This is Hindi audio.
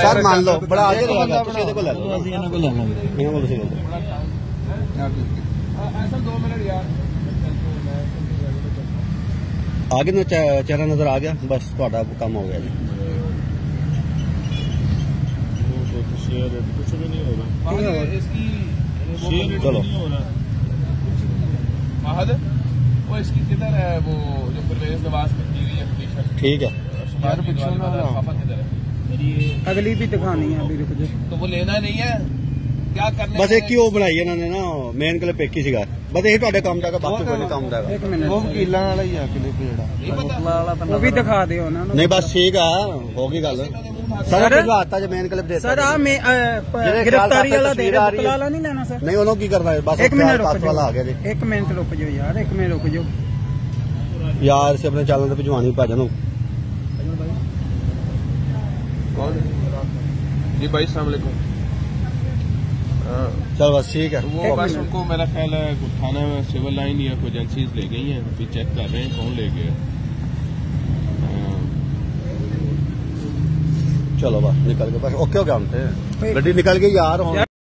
सर मान लो बड़ा आगे रहेगा ਤੁਸੀਂ ਇਹਦੇ ਕੋਲ ਲੈ ਲਓ ਅਸੀਂ ਇਹਨਾਂ ਕੋਲ ਲੈ ਲਾਂਗੇ ਇਹਨਾਂ ਕੋਲ ਤੁਸੀਂ ਲੈ ਲਓ सर 2 मिनट यार आगे ना चेहरा नजर आ गया बस ਤੁਹਾਡਾ ਕੰਮ हो गया जी कुछ भी नहीं हो रहा इसकी चलो महद वो इसकी किधर है वो जो परवेज नवाज की हुई है पिटीशन ठीक है यार किधर है अगली भी दिखानी है अभी रुक जाओ तो वो लेना नहीं है क्या करना बस एक ही वो बनाई इन्होंने ना मेन क्लिप एक ही सीगा बस यही ਤੁਹਾਡੇ ਕੰਮ ਦਾ ਬਾਕੀ ਕੋਈ ਕੰਮ ਦਾ ਉਹ ਵਕੀਲਾਂ ਵਾਲਾ ਹੀ ਆ ਕਲਿੱਪ ਜਿਹੜਾ ਉਹ ਵੀ ਦਿਖਾ ਦਿਓ ਉਹਨਾਂ ਨੂੰ ਨਹੀਂ ਬਸ ਠੀਕ ਆ ਹੋ ਗਈ ਗੱਲ सर आता जो मेन क्लिप देता सर गिरफ्तारी वाला दे रहे बुकला वाला नहीं लेना सर नहीं उन्होंने की करना है बस 1 मिनट वाला आ गया जी 1 मिनट रुक जाओ यार 1 मिनट रुक जाओ यार से अपने चालन से भिजवानी भाजन जी भाई अस्सलाम वालेकुम चल बस ठीक है वो बस उनको मेरा ख्याल है थाना में सिविल लाइन या कोई एजेंसीज ले गई हैं अभी चेक कर रहे हैं कौन ले गए चलो बस निकल गए बस ओके हो गया हम थे गड्डी निकल गई यार